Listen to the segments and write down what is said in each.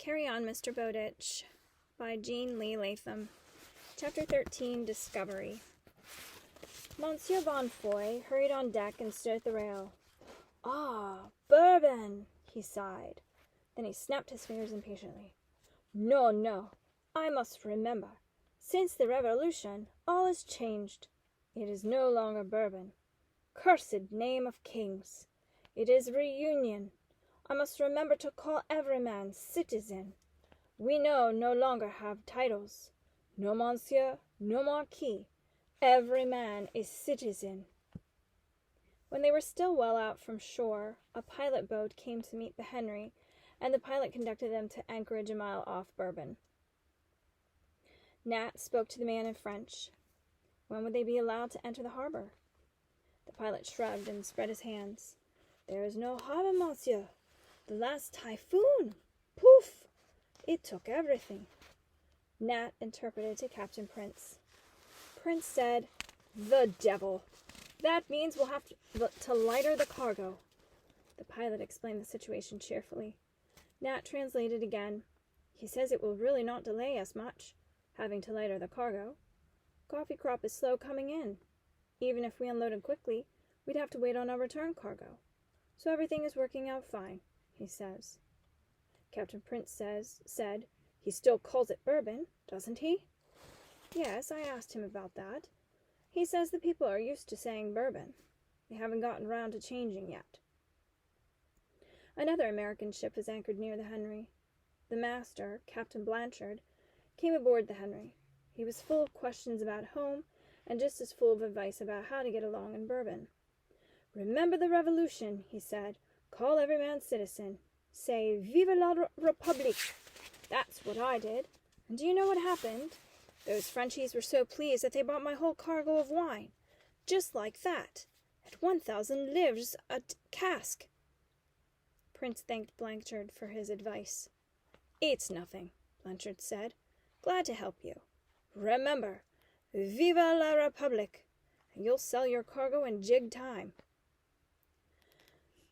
Carry On, Mr. Bowditch by Jean Lee Latham. Chapter 13, Discovery. Monsieur Bonfoy hurried on deck and stood at the rail. "Ah, Bourbon!" he sighed. Then he snapped his fingers impatiently. "No, no, I must remember. Since the Revolution, all is changed. It is no longer Bourbon. Cursed name of kings! It is reunion. I must remember to call every man citizen. We no longer have titles. No monsieur, no marquis. Every man is citizen." When they were still well out from shore, a pilot boat came to meet the Henry, and the pilot conducted them to anchorage a mile off Bourbon. Nat spoke to the man in French. When would they be allowed to enter the harbor? The pilot shrugged and spread his hands. "There is no harbor, monsieur. The last typhoon! Poof! It took everything." Nat interpreted to Captain Prince. Prince said, "The devil! That means we'll have to lighter the cargo." The pilot explained the situation cheerfully. Nat translated again. "He says it will really not delay us much, having to lighter the cargo. Coffee crop is slow coming in. Even if we unloaded quickly, we'd have to wait on our return cargo. So everything is working out fine, he says." Captain Prince said, "He still calls it Bourbon, doesn't he?" "Yes, I asked him about that. He says the people are used to saying Bourbon. They haven't gotten round to changing yet." Another American ship was anchored near the Henry. The master, Captain Blanchard, came aboard the Henry. He was full of questions about home and just as full of advice about how to get along in Bourbon. "Remember the Revolution," he said. "Call every man citizen. Say, 'Vive la République.' That's what I did. And do you know what happened? Those Frenchies were so pleased that they bought my whole cargo of wine. Just like that. At 1,000 livres a cask." Prince thanked Blanchard for his advice. "It's nothing," Blanchard said. "Glad to help you. Remember, 'Vive la République,' and you'll sell your cargo in jig time."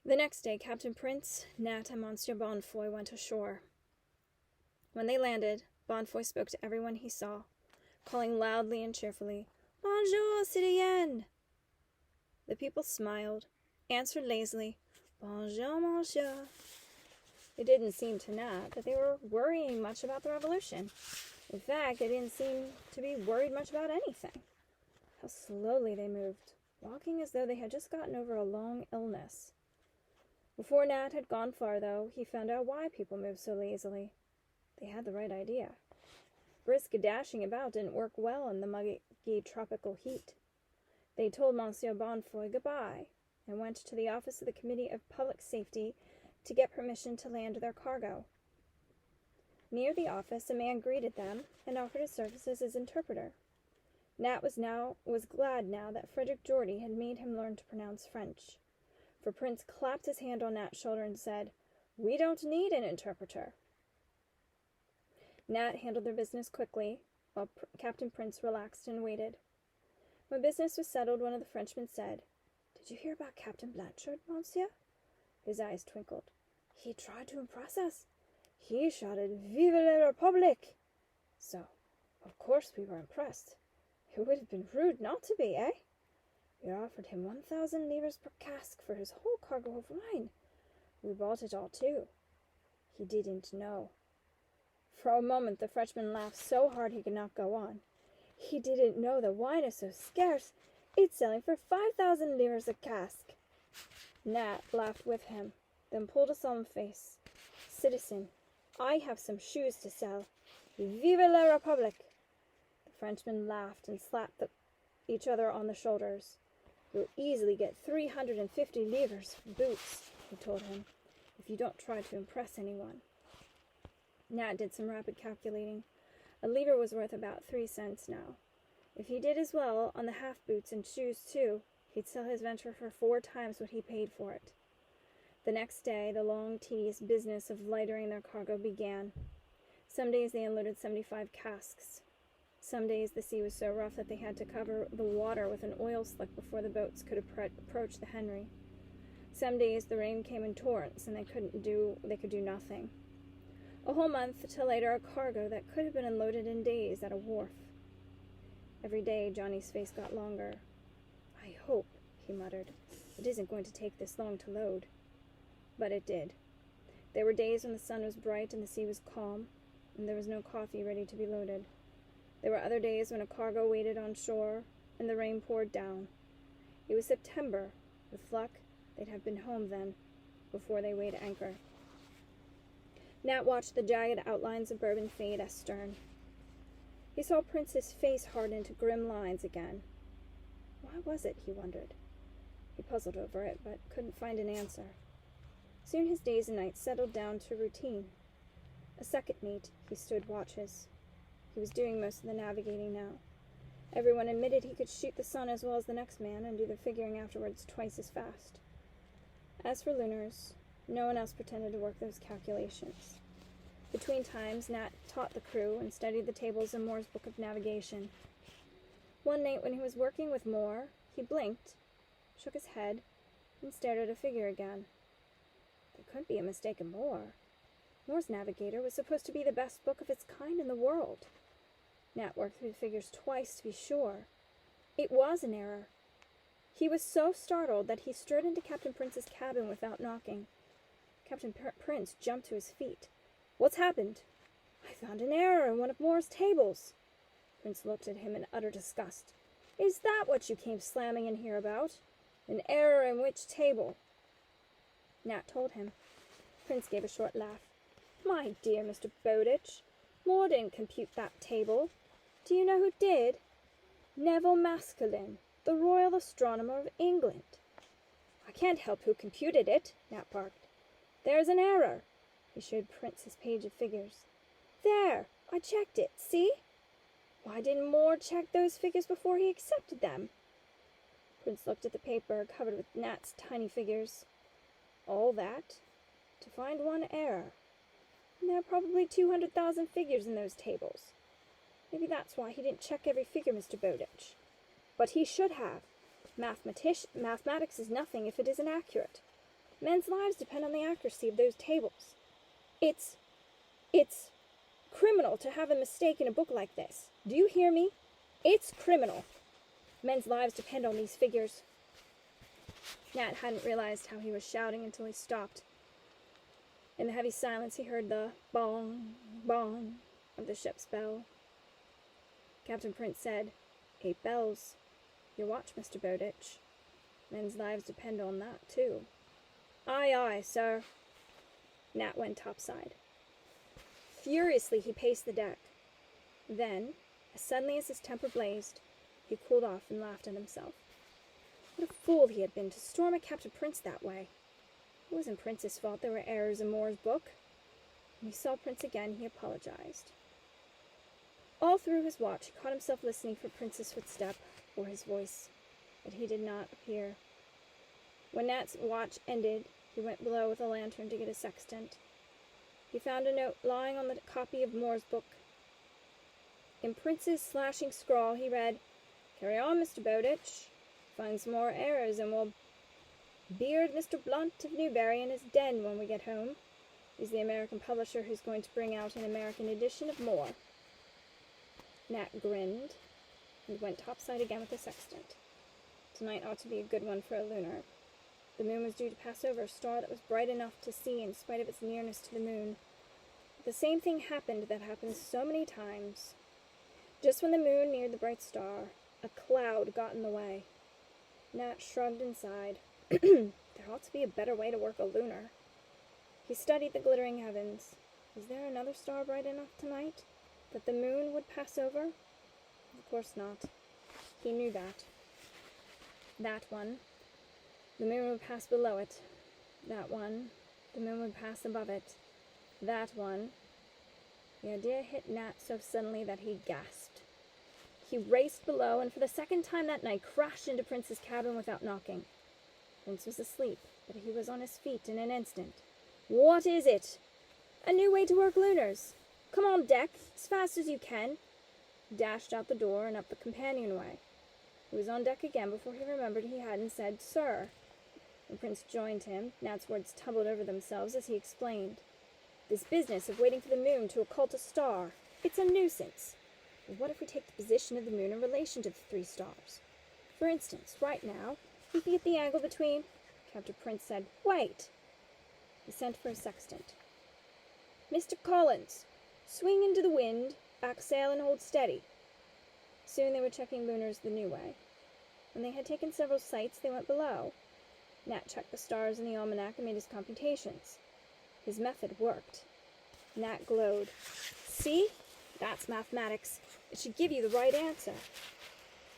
The next day, Captain Prince, Nat, and Monsieur Bonfoy went ashore. When they landed, Bonfoy spoke to everyone he saw, calling loudly and cheerfully, "Bonjour, citoyen!" The people smiled, answered lazily, "Bonjour, monsieur." It didn't seem to Nat that they were worrying much about the Revolution. In fact, they didn't seem to be worried much about anything. How slowly they moved, walking as though they had just gotten over a long illness. Before Nat had gone far, though, he found out why people moved so lazily. They had the right idea. Brisk dashing about didn't work well in the muggy tropical heat. They told Monsieur Bonfoy goodbye and went to the office of the Committee of Public Safety to get permission to land their cargo. Near the office, a man greeted them and offered his services as interpreter. Nat was glad now that Frederick Geordie had made him learn to pronounce French, for Prince clapped his hand on Nat's shoulder and said, "We don't need an interpreter." Nat handled their business quickly, while Captain Prince relaxed and waited. When business was settled, one of the Frenchmen said, "Did you hear about Captain Blanchard, monsieur?" His eyes twinkled. "He tried to impress us. He shouted, 'Vive la République!' So, of course, we were impressed. It would have been rude not to be, eh? We offered him 1,000 livres per cask for his whole cargo of wine. We bought it all, too. He didn't know." For a moment, the Frenchman laughed so hard he could not go on. "He didn't know the wine is so scarce. It's selling for 5,000 livres a cask." Nat laughed with him, then pulled a solemn face. "Citizen, I have some shoes to sell. Vive la République!" The Frenchmen laughed and slapped each other on the shoulders. "You'll easily get 350 livres for boots," he told him, "if you don't try to impress anyone." Nat did some rapid calculating. A livre was worth about 3 cents now. If he did as well on the half boots and shoes too, he'd sell his venture for 4 times what he paid for it. The next day, the long, tedious business of lightering their cargo began. Some days they unloaded 75 casks. Some days the sea was so rough that they had to cover the water with an oil slick before the boats could approach the Henry. Some days the rain came in torrents and they could do nothing. A whole month to later a cargo that could have been unloaded in days at a wharf. Every day Johnny's face got longer. "I hope," he muttered, "it isn't going to take this long to load." But it did. There were days when the sun was bright and the sea was calm, and there was no coffee ready to be loaded. There were other days when a cargo waited on shore, and the rain poured down. It was September. With luck, they'd have been home then, before they weighed anchor. Nat watched the jagged outlines of Bourbon fade astern. He saw Prince's face harden to grim lines again. Why was it, he wondered. He puzzled over it, but couldn't find an answer. Soon his days and nights settled down to routine. A second mate, he stood watches. He was doing most of the navigating now. Everyone admitted he could shoot the sun as well as the next man and do the figuring afterwards twice as fast. As for lunars, no one else pretended to work those calculations. Between times, Nat taught the crew and studied the tables in Moore's Book of Navigation. One night when he was working with Moore, he blinked, shook his head, and stared at a figure again. There couldn't be a mistake in Moore. Moore's Navigator was supposed to be the best book of its kind in the world. Nat worked through the figures twice to be sure. It was an error. He was so startled that he strode into Captain Prince's cabin without knocking. Captain Prince jumped to his feet. "What's happened?" "I found an error in one of Moore's tables." Prince looked at him in utter disgust. "Is that what you came slamming in here about? An error in which table?" Nat told him. Prince gave a short laugh. "My dear Mr. Bowditch, Moore didn't compute that table. Do you know who did? Neville Maskelyne, the Royal Astronomer of England." "I can't help who computed it," Nat barked. "There's an error." He showed Prince his page of figures. "There, I checked it, see? Why didn't Moore check those figures before he accepted them?" Prince looked at the paper covered with Nat's tiny figures. All that to find one error. And there are probably 200,000 figures in those tables. Maybe that's why he didn't check every figure, Mr. Bowditch. But he should have. Mathematics is nothing if it isn't accurate. Men's lives depend on the accuracy of those tables. It's criminal to have a mistake in a book like this. Do you hear me? It's criminal. Men's lives depend on these figures. Nat hadn't realized how he was shouting until he stopped. In the heavy silence, he heard the bong, bong of the ship's bell. Captain Prince said, 8 bells. Your watch, Mr. Bowditch. Men's lives depend on that, too." "Aye, aye, sir." Nat went topside. Furiously, he paced the deck. Then, as suddenly as his temper blazed, he cooled off and laughed at himself. What a fool he had been to storm at Captain Prince that way. It wasn't Prince's fault there were errors in Moore's book. When he saw Prince again, he apologized. All through his watch, he caught himself listening for Prince's footstep or his voice, but he did not appear. When Nat's watch ended, he went below with a lantern to get a sextant. He found a note lying on the copy of Moore's book. In Prince's slashing scrawl, he read, "Carry on, Mr. Bowditch. Find some more errors, and we'll beard Mr. Blunt of Newbury in his den when we get home. He's the American publisher who's going to bring out an American edition of Moore." Nat grinned and went topside again with the sextant. Tonight ought to be a good one for a lunar. The moon was due to pass over a star that was bright enough to see in spite of its nearness to the moon. But the same thing happened that happens so many times. Just when the moon neared the bright star, a cloud got in the way. Nat shrugged and sighed. There ought to be a better way to work a lunar. He studied the glittering heavens. Was there another star bright enough tonight that the moon would pass over? Of course not. He knew that. That one. The moon would pass below it. That one. The moon would pass above it. That one. The idea hit Nat so suddenly that he gasped. He raced below, and for the second time that night crashed into Prince's cabin without knocking. Prince was asleep, but he was on his feet in an instant. "What is it?" "A new way to work lunars. Come on deck, as fast as you can." He dashed out the door and up the companionway. He was on deck again before he remembered he hadn't said "sir." When Prince joined him, Nat's words tumbled over themselves as he explained. This business of waiting for the moon to occult a star, it's a nuisance. But what if we take the position of the moon in relation to the 3 stars? For instance, right now, we can get the angle between... Captain Prince said, "Wait!" He sent for a sextant. "Mr. Collins, swing into the wind, back sail and hold steady." Soon they were checking lunars the new way. When they had taken several sights, they went below. Nat checked the stars in the almanac and made his computations. His method worked. Nat glowed. "See? That's mathematics. It should give you the right answer."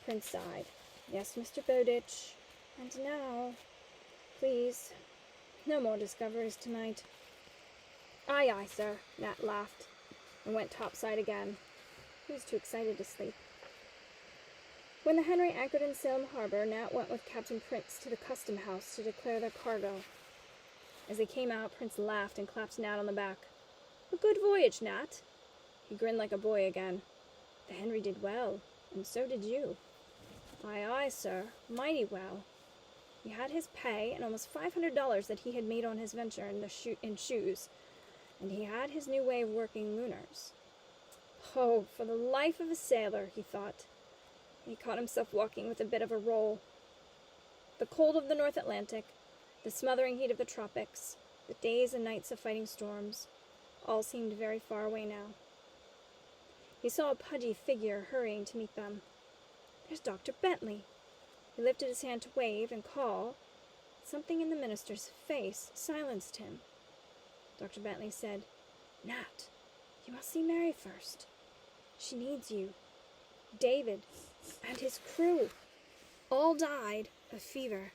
Prince sighed. "Yes, Mr. Bowditch. And now, please, no more discoveries tonight." "Aye, aye, sir," Nat laughed, and went topside again. He was too excited to sleep. When the Henry anchored in Salem Harbor, Nat went with Captain Prince to the custom house to declare their cargo. As they came out, Prince laughed and clapped Nat on the back. "A good voyage, Nat." He grinned like a boy again. "The Henry did well, and so did you." "Aye, aye, sir, mighty well." He had his pay and almost $500 that he had made on his venture in shoes, and he had his new way of working lunars. Oh, for the life of a sailor, he thought. He caught himself walking with a bit of a roll. The cold of the North Atlantic, the smothering heat of the tropics, the days and nights of fighting storms, all seemed very far away now. He saw a pudgy figure hurrying to meet them. "There's Dr. Bentley." He lifted his hand to wave and call. Something in the minister's face silenced him. Dr. Bentley said, "Nat, you must see Mary first. She needs you. David and his crew all died of fever."